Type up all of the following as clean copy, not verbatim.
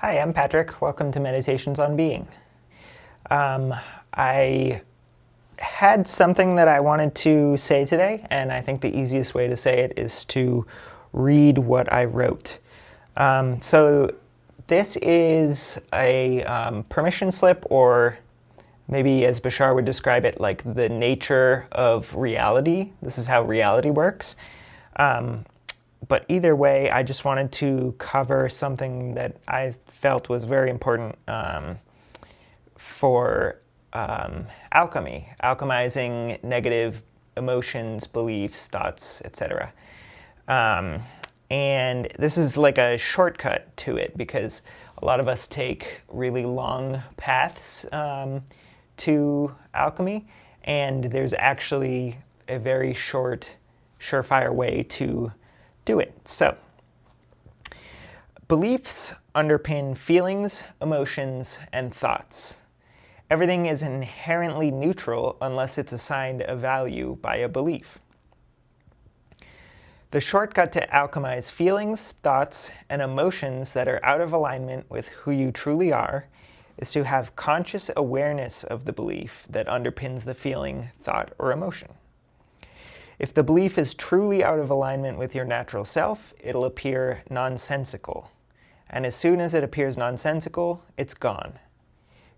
Hi, I'm Patrick. Welcome to Meditations on Being. I had something that I wanted to say today, and I think the easiest way to say it is to read what I wrote. So this is a permission slip, or maybe as Bashar would describe it, like the nature of reality. This is how reality works. But either way, I just wanted to cover something that I felt was very important for alchemy, alchemizing negative emotions, beliefs, thoughts, etc. And this is like a shortcut to it because a lot of us take really long paths to alchemy, and there's actually a very short, surefire way to do it. So, beliefs underpin feelings, emotions, and thoughts. Everything is inherently neutral unless it's assigned a value by a belief. The shortcut to alchemize feelings, thoughts, and emotions that are out of alignment with who you truly are is to have conscious awareness of the belief that underpins the feeling, thought, or emotion. If the belief is truly out of alignment with your natural self, it'll appear nonsensical. And as soon as it appears nonsensical, it's gone.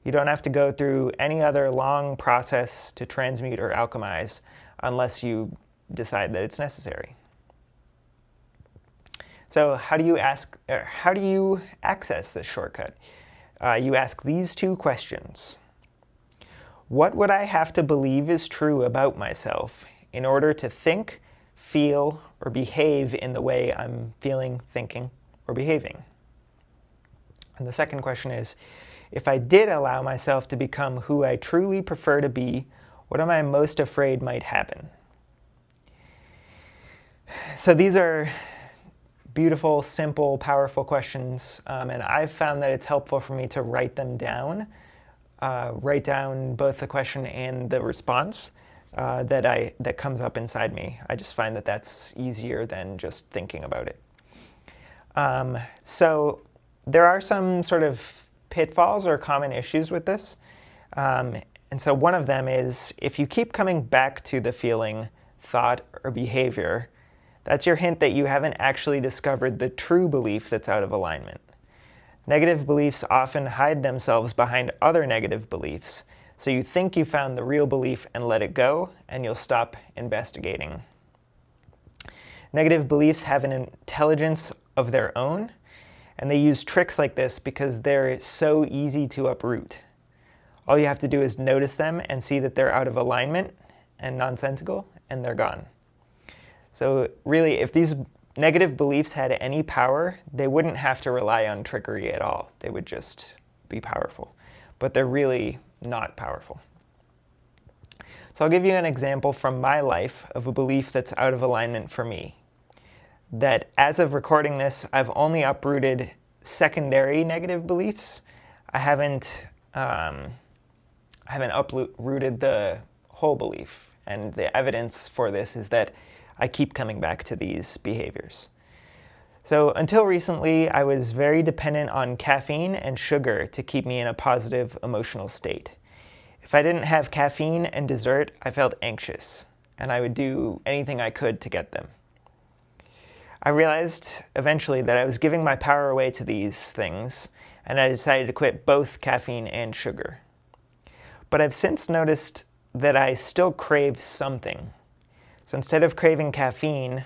You don't have to go through any other long process to transmute or alchemize unless you decide that it's necessary. So how do you access this shortcut? You ask these two questions. What would I have to believe is true about myself in order to think, feel, or behave in the way I'm feeling, thinking, or behaving? And the second question is, if I did allow myself to become who I truly prefer to be, what am I most afraid might happen? So these are beautiful, simple, powerful questions, and I've found that it's helpful for me to write them down, write down both the question and the response that comes up inside me. I just find that that's easier than just thinking about it. So there are some sort of pitfalls or common issues with this. And so one of them is if you keep coming back to the feeling, thought, or behavior, that's your hint that you haven't actually discovered the true belief that's out of alignment. Negative beliefs often hide themselves behind other negative beliefs. So you think you found the real belief and let it go, and you'll stop investigating. Negative beliefs have an intelligence of their own, and they use tricks like this because they're so easy to uproot. All you have to do is notice them and see that they're out of alignment and nonsensical, and they're gone. So really, if these negative beliefs had any power, they wouldn't have to rely on trickery at all. They would just be powerful. But they're really not powerful. So I'll give you an example from my life of a belief that's out of alignment for me. That as of recording this, I've only uprooted secondary negative beliefs. I haven't uprooted the whole belief. And the evidence for this is that I keep coming back to these behaviors. So until recently, I was very dependent on caffeine and sugar to keep me in a positive emotional state. If I didn't have caffeine and dessert, I felt anxious, and I would do anything I could to get them. I realized eventually that I was giving my power away to these things, and I decided to quit both caffeine and sugar. But I've since noticed that I still crave something. So instead of craving caffeine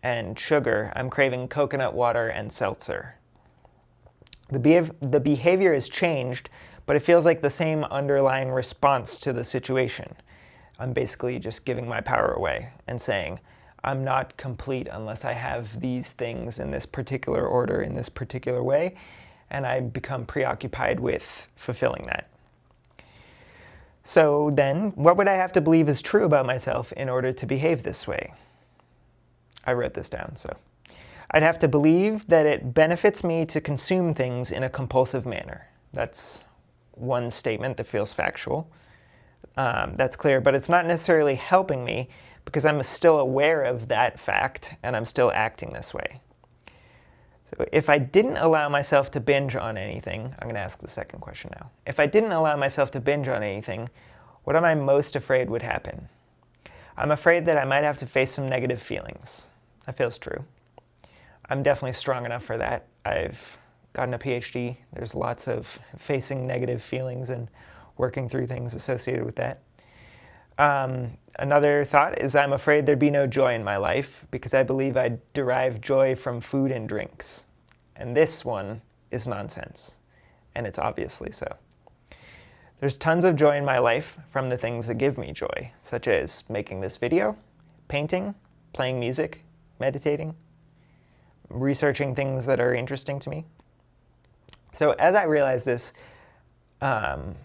and sugar, I'm craving coconut water and seltzer. The behavior has changed, but it feels like the same underlying response to the situation. I'm basically just giving my power away and saying, I'm not complete unless I have these things in this particular order, in this particular way, and I become preoccupied with fulfilling that. So then, what would I have to believe is true about myself in order to behave this way? I wrote this down, so. I'd have to believe that it benefits me to consume things in a compulsive manner. That's one statement that feels factual. That's clear, but it's not necessarily helping me because I'm still aware of that fact and I'm still acting this way. So if I didn't allow myself to binge on anything, I'm going to ask the second question now. If I didn't allow myself to binge on anything, what am I most afraid would happen? I'm afraid that I might have to face some negative feelings. That feels true. I'm definitely strong enough for that. I've gotten a PhD. There's lots of facing negative feelings and working through things associated with that. Another thought is I'm afraid there'd be no joy in my life because I believe I derive joy from food and drinks. And this one is nonsense, and it's obviously so. There's tons of joy in my life from the things that give me joy, such as making this video, painting, playing music, meditating, researching things that are interesting to me. So as I realize this, I'm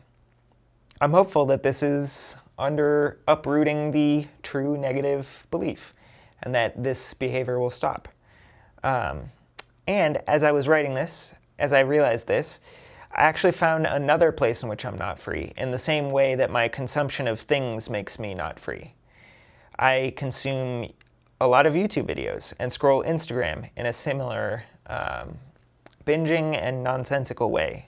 hopeful that this is uprooting the true negative belief and that this behavior will stop. And as I was writing this, as I realized this, I actually found another place in which I'm not free, in the same way that my consumption of things makes me not free. I consume a lot of YouTube videos and scroll Instagram in a similar binging and nonsensical way.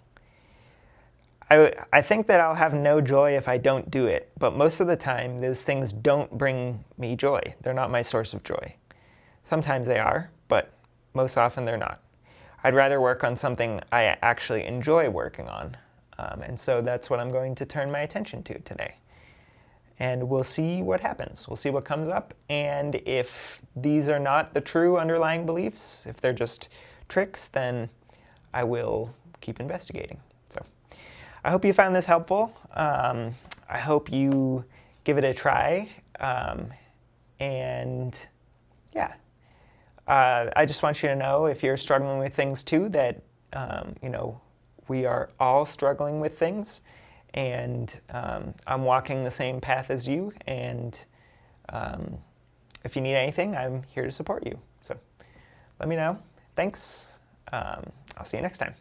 I think that I'll have no joy if I don't do it, but most of the time those things don't bring me joy. They're not my source of joy. Sometimes they are, but most often they're not. I'd rather work on something I actually enjoy working on, and so that's what I'm going to turn my attention to today. And we'll see what happens. We'll see what comes up, and if these are not the true underlying beliefs, if they're just tricks, then I will keep investigating. I hope you found this helpful. I hope you give it a try. And yeah, I just want you to know, if you're struggling with things too, that we are all struggling with things, and I'm walking the same path as you. And if you need anything, I'm here to support you. So let me know. Thanks. I'll see you next time.